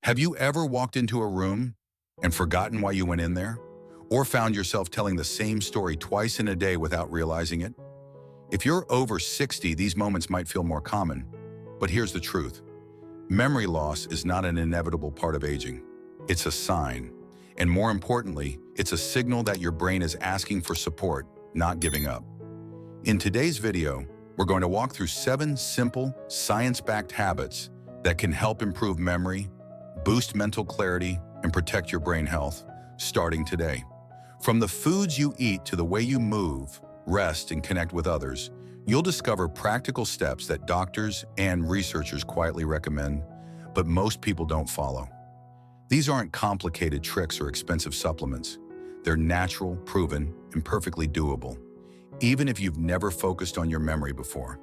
Have you ever walked into a room and forgotten why you went in there? Or found yourself telling the same story twice in a day without realizing it? If you're over 60, these moments might feel more common. But here's the truth. Memory loss is not an inevitable part of aging. It's a sign. And more importantly, it's a signal that your brain is asking for support, not giving up. In today's video, we're going to walk through 7 simple, science-backed habits that can help improve memory, boost mental clarity, and protect your brain health, starting today. From the foods you eat to the way you move, rest, and connect with others, you'll discover practical steps that doctors and researchers quietly recommend, but most people don't follow. These aren't complicated tricks or expensive supplements. They're natural, proven, and perfectly doable, even if you've never focused on your memory before.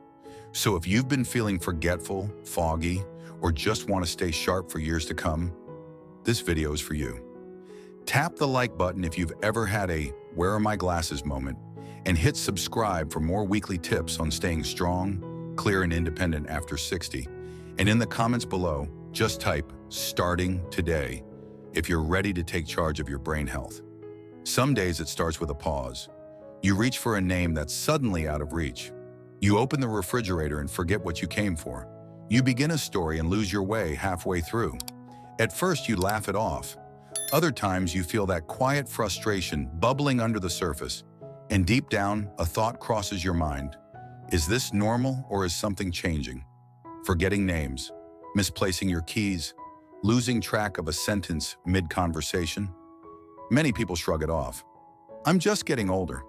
So if you've been feeling forgetful, foggy, or just want to stay sharp for years to come, this video is for you. Tap the like button if you've ever had a "where are my glasses" moment, and hit subscribe for more weekly tips on staying strong, clear, and independent after 60. And in the comments below, just type "starting today" if you're ready to take charge of your brain health. Some days it starts with a pause. You reach for a name that's suddenly out of reach. You open the refrigerator and forget what you came for. You begin a story and lose your way halfway through. At first, you laugh it off. Other times, you feel that quiet frustration bubbling under the surface. And deep down, a thought crosses your mind. Is this normal, or is something changing? Forgetting names, misplacing your keys, losing track of a sentence mid-conversation. Many people shrug it off. I'm just getting older.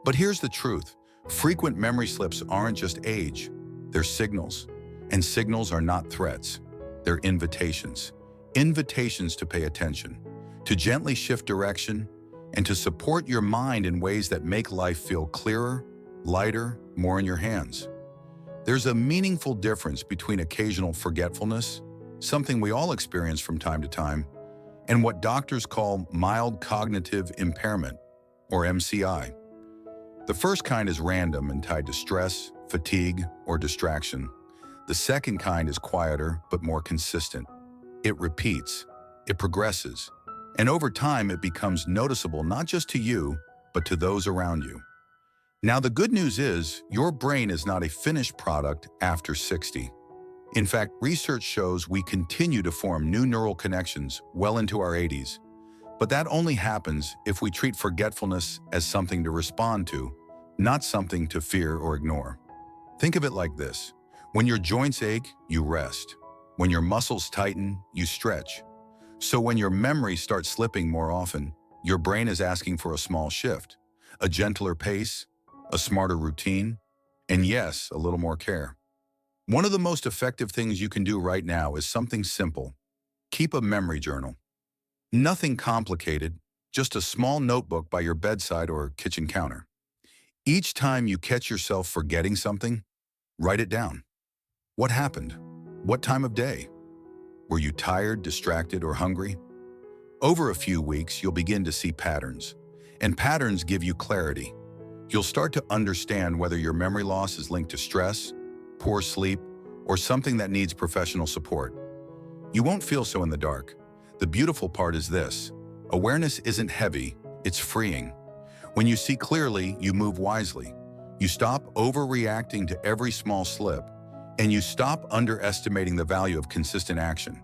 But here's the truth. Frequent memory slips aren't just age. They're signals. And signals are not threats. They're invitations. Invitations to pay attention, to gently shift direction, and to support your mind in ways that make life feel clearer, lighter, more in your hands. There's a meaningful difference between occasional forgetfulness, something we all experience from time to time, and what doctors call mild cognitive impairment, or MCI. The first kind is random and tied to stress, fatigue, or distraction. The second kind is quieter but more consistent. It repeats, it progresses, and over time it becomes noticeable not just to you, but to those around you. Now the good news is, your brain is not a finished product after 60. In fact, research shows we continue to form new neural connections well into our 80s. But that only happens if we treat forgetfulness as something to respond to, not something to fear or ignore. Think of it like this. When your joints ache, you rest. When your muscles tighten, you stretch. So when your memory starts slipping more often, your brain is asking for a small shift, a gentler pace, a smarter routine, and yes, a little more care. One of the most effective things you can do right now is something simple. Keep a memory journal. Nothing complicated, just a small notebook by your bedside or kitchen counter. Each time you catch yourself forgetting something, write it down. What happened? What time of day? Were you tired, distracted, or hungry? Over a few weeks, you'll begin to see patterns, and patterns give you clarity. You'll start to understand whether your memory loss is linked to stress, poor sleep, or something that needs professional support. You won't feel so in the dark. The beautiful part is this: awareness isn't heavy, it's freeing. When you see clearly, you move wisely. You stop overreacting to every small slip, and you stop underestimating the value of consistent action.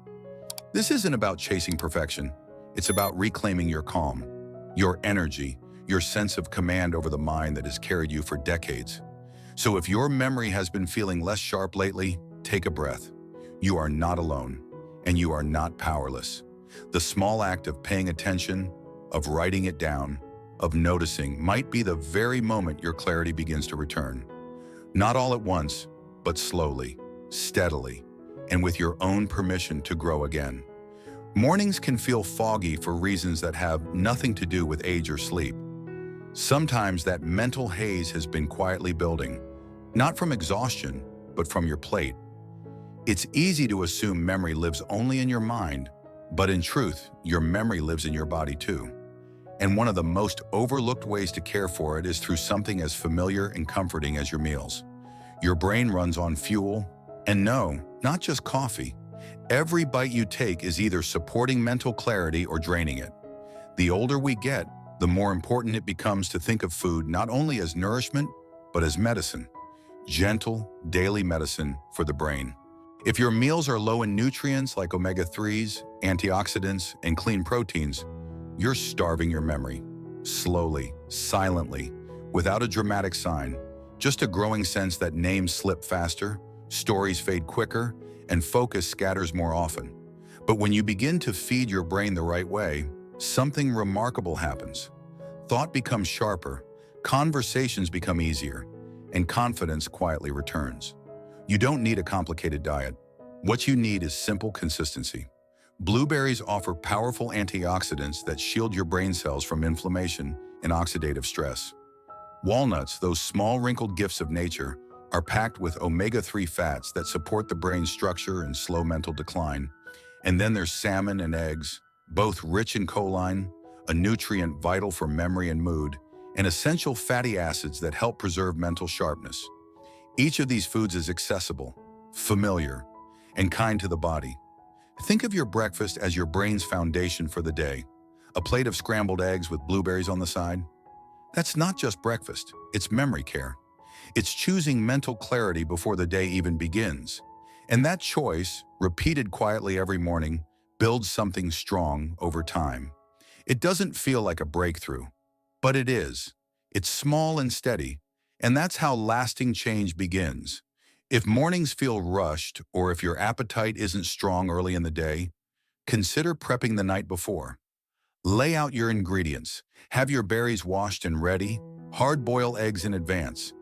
This isn't about chasing perfection. It's about reclaiming your calm, your energy, your sense of command over the mind that has carried you for decades. So if your memory has been feeling less sharp lately, take a breath. You are not alone, and you are not powerless. The small act of paying attention, of writing it down, of noticing might be the very moment your clarity begins to return. Not all at once, but slowly, steadily, and with your own permission to grow again. Mornings can feel foggy for reasons that have nothing to do with age or sleep. Sometimes that mental haze has been quietly building, not from exhaustion, but from your plate. It's easy to assume memory lives only in your mind, but in truth, your memory lives in your body too. And one of the most overlooked ways to care for it is through something as familiar and comforting as your meals. Your brain runs on fuel, and no, not just coffee. Every bite you take is either supporting mental clarity or draining it. The older we get, the more important it becomes to think of food not only as nourishment, but as medicine. Gentle, daily medicine for the brain. If your meals are low in nutrients like omega-3s, antioxidants, and clean proteins, you're starving your memory. Slowly, silently, without a dramatic sign, just a growing sense that names slip faster, stories fade quicker, and focus scatters more often. But when you begin to feed your brain the right way, something remarkable happens. Thought becomes sharper, conversations become easier, and confidence quietly returns. You don't need a complicated diet. What you need is simple consistency. Blueberries offer powerful antioxidants that shield your brain cells from inflammation and oxidative stress. Walnuts, those small wrinkled gifts of nature, are packed with omega-3 fats that support the brain's structure and slow mental decline. And then there's salmon and eggs, both rich in choline, a nutrient vital for memory and mood, and essential fatty acids that help preserve mental sharpness. Each of these foods is accessible, familiar, and kind to the body. Think of your breakfast as your brain's foundation for the day. A plate of scrambled eggs with blueberries on the side? That's not just breakfast, it's memory care. It's choosing mental clarity before the day even begins. And that choice, repeated quietly every morning, builds something strong over time. It doesn't feel like a breakthrough, but it is. It's small and steady, and that's how lasting change begins. If mornings feel rushed, or if your appetite isn't strong early in the day, consider prepping the night before. Lay out your ingredients. Have your berries washed and ready. Hard-boil eggs in advance.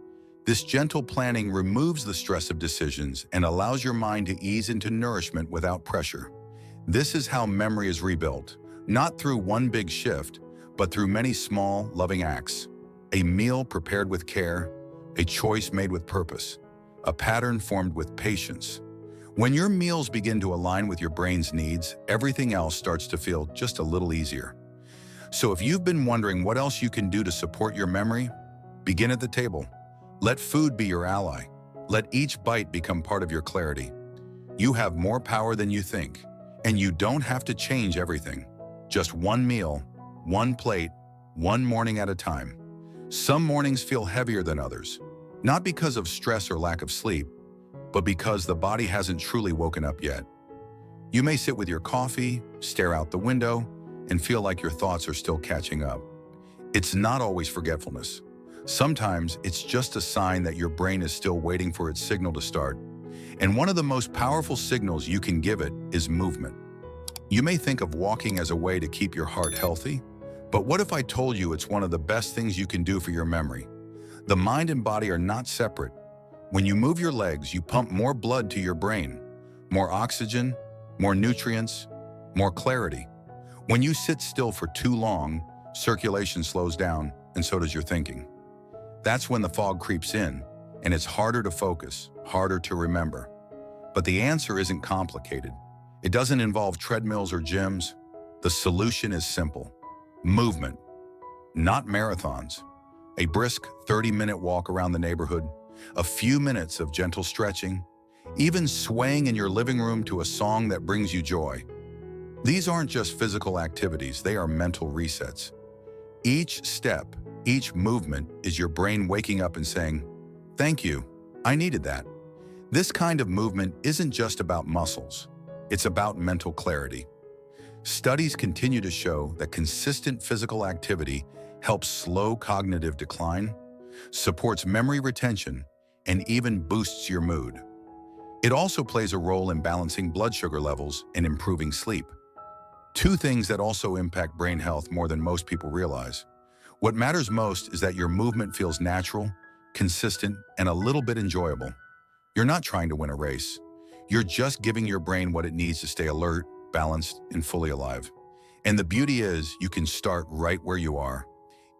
This gentle planning removes the stress of decisions and allows your mind to ease into nourishment without pressure. This is how memory is rebuilt, not through one big shift, but through many small, loving acts. A meal prepared with care, a choice made with purpose, a pattern formed with patience. When your meals begin to align with your brain's needs, everything else starts to feel just a little easier. So if you've been wondering what else you can do to support your memory, begin at the table. Let food be your ally. Let each bite become part of your clarity. You have more power than you think, and you don't have to change everything. Just one meal, one plate, one morning at a time. Some mornings feel heavier than others, not because of stress or lack of sleep, but because the body hasn't truly woken up yet. You may sit with your coffee, stare out the window, and feel like your thoughts are still catching up. It's not always forgetfulness. Sometimes it's just a sign that your brain is still waiting for its signal to start. And one of the most powerful signals you can give it is movement. You may think of walking as a way to keep your heart healthy, but what if I told you it's one of the best things you can do for your memory? The mind and body are not separate. When you move your legs, you pump more blood to your brain, more oxygen, more nutrients, more clarity. When you sit still for too long, circulation slows down, and so does your thinking. That's when the fog creeps in, and it's harder to focus, harder to remember. But the answer isn't complicated. It doesn't involve treadmills or gyms. The solution is simple. Movement, not marathons. A brisk 30-minute walk around the neighborhood, a few minutes of gentle stretching, even swaying in your living room to a song that brings you joy. These aren't just physical activities, they are mental resets. Each step, each movement is your brain waking up and saying, "Thank you, I needed that." This kind of movement isn't just about muscles, it's about mental clarity. Studies continue to show that consistent physical activity helps slow cognitive decline, supports memory retention, and even boosts your mood. It also plays a role in balancing blood sugar levels and improving sleep. Two things that also impact brain health more than most people realize. What matters most is that your movement feels natural, consistent, and a little bit enjoyable. You're not trying to win a race. You're just giving your brain what it needs to stay alert, balanced, and fully alive. And the beauty is, you can start right where you are.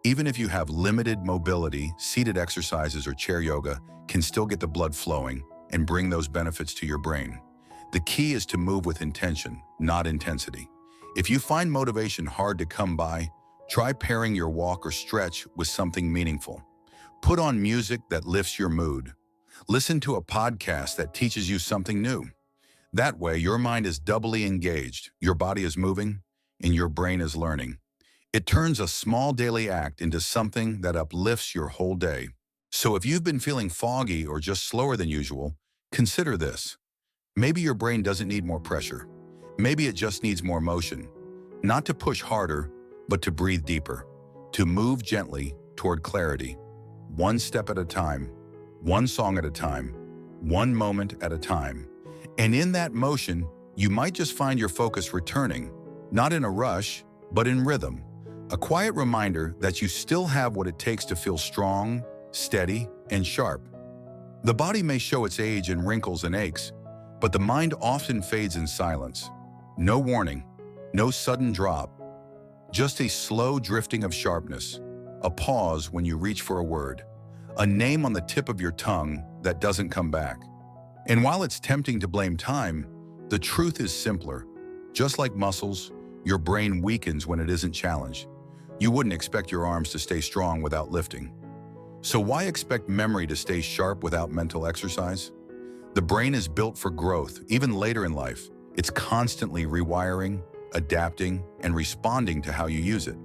Even if you have limited mobility, seated exercises or chair yoga can still get the blood flowing and bring those benefits to your brain. The key is to move with intention, not intensity. If you find motivation hard to come by, try pairing your walk or stretch with something meaningful. Put on music that lifts your mood. Listen to a podcast that teaches you something new. That way, your mind is doubly engaged, your body is moving, and your brain is learning. It turns a small daily act into something that uplifts your whole day. So if you've been feeling foggy or just slower than usual, consider this. Maybe your brain doesn't need more pressure. Maybe it just needs more motion. Not to push harder, but to breathe deeper. To move gently toward clarity. One step at a time. One song at a time. One moment at a time. And in that motion, you might just find your focus returning, not in a rush, but in rhythm. A quiet reminder that you still have what it takes to feel strong, steady, and sharp. The body may show its age in wrinkles and aches, but the mind often fades in silence. No warning, no sudden drop, just a slow drifting of sharpness, a pause when you reach for a word, a name on the tip of your tongue that doesn't come back. And while it's tempting to blame time, the truth is simpler. Just like muscles, your brain weakens when it isn't challenged. You wouldn't expect your arms to stay strong without lifting. So why expect memory to stay sharp without mental exercise? The brain is built for growth, even later in life. It's constantly rewiring, adapting, and responding to how you use it.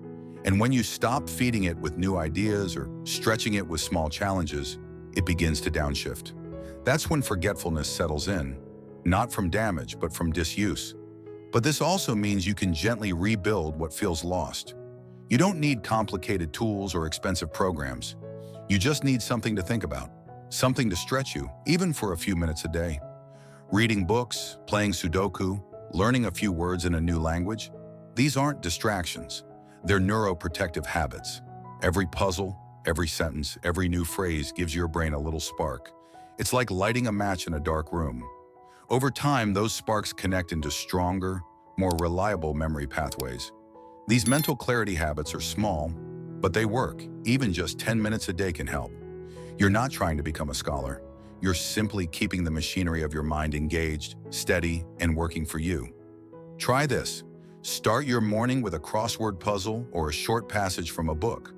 And when you stop feeding it with new ideas or stretching it with small challenges, it begins to downshift. That's when forgetfulness settles in, not from damage, but from disuse. But this also means you can gently rebuild what feels lost. You don't need complicated tools or expensive programs. You just need something to think about, something to stretch you, even for a few minutes a day. Reading books, playing Sudoku, learning a few words in a new language, these aren't distractions. They're neuroprotective habits. Every puzzle, every sentence, every new phrase gives your brain a little spark. It's like lighting a match in a dark room. Over time, those sparks connect into stronger, more reliable memory pathways. These mental clarity habits are small, but they work. Even just 10 minutes a day can help. You're not trying to become a scholar. You're simply keeping the machinery of your mind engaged, steady, and working for you. Try this. Start your morning with a crossword puzzle or a short passage from a book.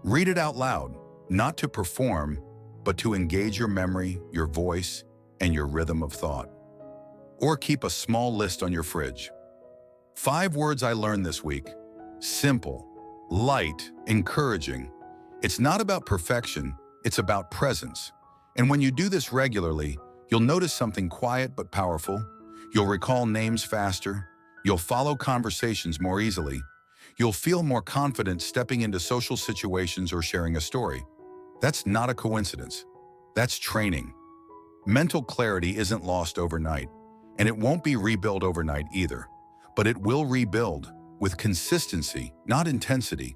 Read it out loud, not to perform, but to engage your memory, your voice, and your rhythm of thought. Or keep a small list on your fridge. 5 words I learned this week. Simple, light, encouraging. It's not about perfection, it's about presence. And when you do this regularly, you'll notice something quiet but powerful. You'll recall names faster. You'll follow conversations more easily. You'll feel more confident stepping into social situations or sharing a story. That's not a coincidence. That's training. Mental clarity isn't lost overnight, and it won't be rebuilt overnight either. But it will rebuild with consistency, not intensity.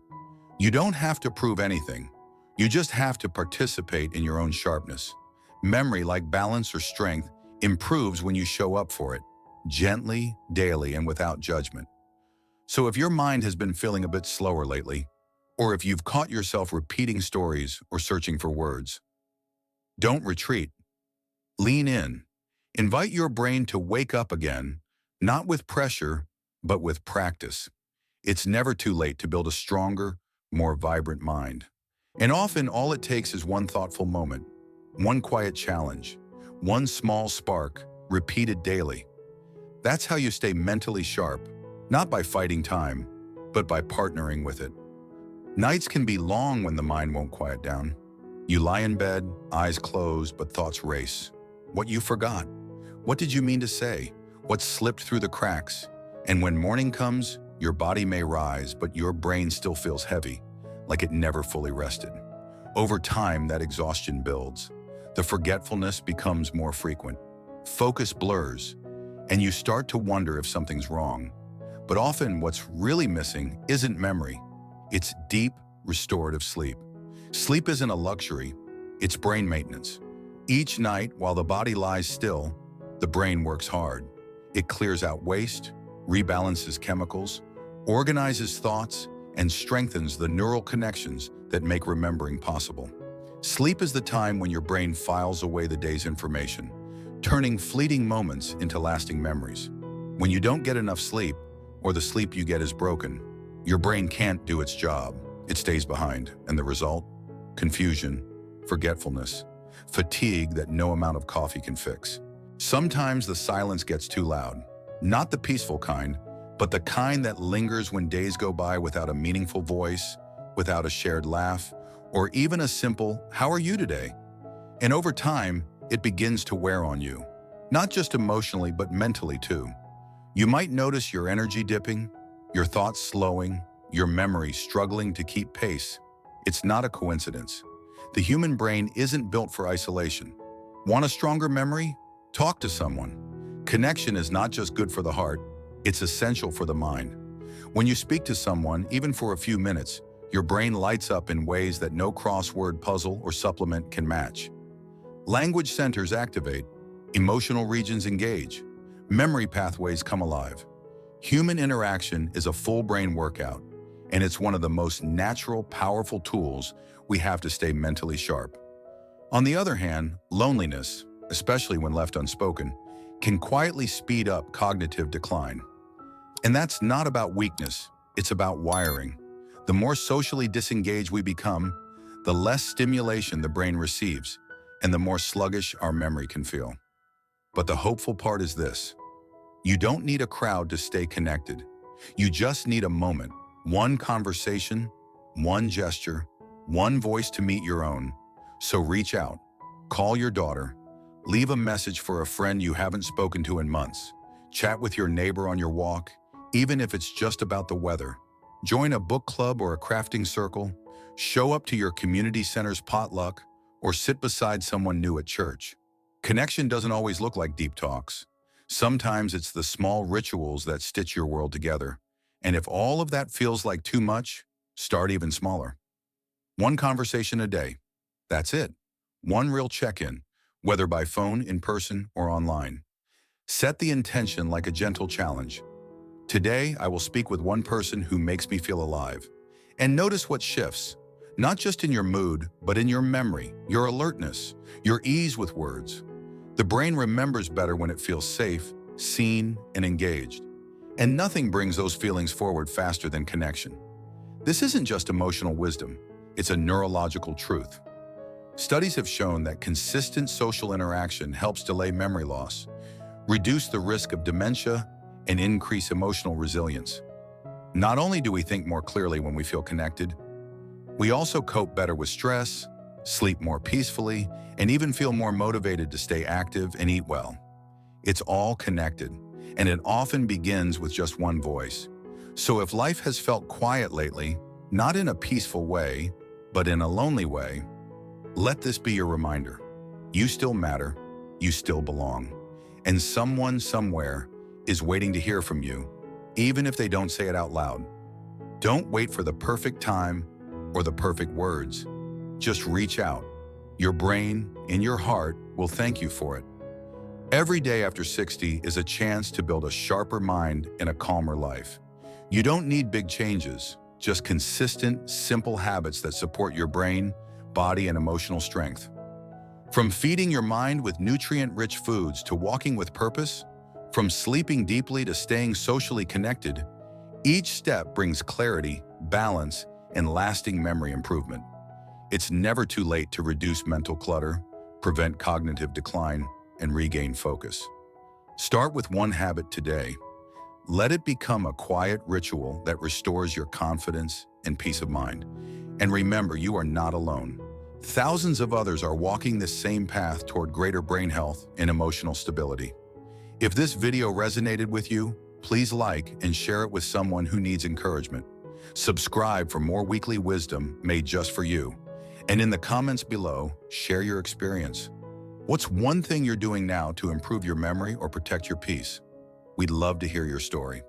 You don't have to prove anything. You just have to participate in your own sharpness. Memory, like balance or strength, improves when you show up for it, gently, daily, and without judgment. So if your mind has been feeling a bit slower lately, or if you've caught yourself repeating stories or searching for words, don't retreat. Lean in. Invite your brain to wake up again, not with pressure, but with practice. It's never too late to build a stronger, more vibrant mind. And often all it takes is one thoughtful moment, one quiet challenge, one small spark, repeated daily. That's how you stay mentally sharp, not by fighting time, but by partnering with it. Nights can be long when the mind won't quiet down. You lie in bed, eyes closed, but thoughts race. What you forgot? What did you mean to say? What slipped through the cracks? And when morning comes, your body may rise, but your brain still feels heavy, like it never fully rested. Over time, that exhaustion builds. The forgetfulness becomes more frequent. Focus blurs, and you start to wonder if something's wrong. But often what's really missing isn't memory. It's deep, restorative sleep. Sleep isn't a luxury, it's brain maintenance. Each night, while the body lies still, the brain works hard. It clears out waste, rebalances chemicals, organizes thoughts, and strengthens the neural connections that make remembering possible. Sleep is the time when your brain files away the day's information, turning fleeting moments into lasting memories. When you don't get enough sleep, or the sleep you get is broken, your brain can't do its job. It stays behind, and the result? Confusion, forgetfulness, fatigue that no amount of coffee can fix. Sometimes the silence gets too loud. Not the peaceful kind, but the kind that lingers when days go by without a meaningful voice, without a shared laugh, or even a simple, "How are you today?" And over time, it begins to wear on you. Not just emotionally, but mentally too. You might notice your energy dipping, your thoughts slowing, your memory struggling to keep pace. It's not a coincidence. The human brain isn't built for isolation. Want a stronger memory? Talk to someone. Connection is not just good for the heart, it's essential for the mind. When you speak to someone, even for a few minutes, your brain lights up in ways that no crossword puzzle or supplement can match. Language centers activate, emotional regions engage, memory pathways come alive. Human interaction is a full brain workout, and it's one of the most natural, powerful tools we have to stay mentally sharp. On the other hand, loneliness, especially when left unspoken, can quietly speed up cognitive decline. And that's not about weakness, it's about wiring. The more socially disengaged we become, the less stimulation the brain receives, and the more sluggish our memory can feel. But the hopeful part is this: you don't need a crowd to stay connected. You just need a moment, one conversation, one gesture, one voice to meet your own. So reach out, call your daughter, leave a message for a friend you haven't spoken to in months, chat with your neighbor on your walk, even if it's just about the weather. Join a book club or a crafting circle, show up to your community center's potluck, or sit beside someone new at church. Connection doesn't always look like deep talks. Sometimes it's the small rituals that stitch your world together. And if all of that feels like too much, start even smaller. One conversation a day. That's it. One real check-in, whether by phone, in person, or online. Set the intention like a gentle challenge. Today, I will speak with one person who makes me feel alive. And notice what shifts, not just in your mood, but in your memory, your alertness, your ease with words. The brain remembers better when it feels safe, seen, and engaged. And nothing brings those feelings forward faster than connection. This isn't just emotional wisdom, it's a neurological truth. Studies have shown that consistent social interaction helps delay memory loss, reduce the risk of dementia, and increase emotional resilience. Not only do we think more clearly when we feel connected, we also cope better with stress, sleep more peacefully, and even feel more motivated to stay active and eat well. It's all connected, and it often begins with just one voice. So if life has felt quiet lately, not in a peaceful way, but in a lonely way, let this be your reminder. You still matter, you still belong, and someone somewhere is waiting to hear from you, even if they don't say it out loud. Don't wait for the perfect time or the perfect words. Just reach out. Your brain and your heart will thank you for it. Every day after 60 is a chance to build a sharper mind and a calmer life. You don't need big changes, just consistent, simple habits that support your brain, body, and emotional strength. From feeding your mind with nutrient-rich foods to walking with purpose, from sleeping deeply to staying socially connected, each step brings clarity, balance, and lasting memory improvement. It's never too late to reduce mental clutter, prevent cognitive decline, and regain focus. Start with one habit today. Let it become a quiet ritual that restores your confidence and peace of mind. And remember, you are not alone. Thousands of others are walking this same path toward greater brain health and emotional stability. If this video resonated with you, please like and share it with someone who needs encouragement. Subscribe for more weekly wisdom made just for you. And in the comments below, share your experience. What's one thing you're doing now to improve your memory or protect your peace? We'd love to hear your story.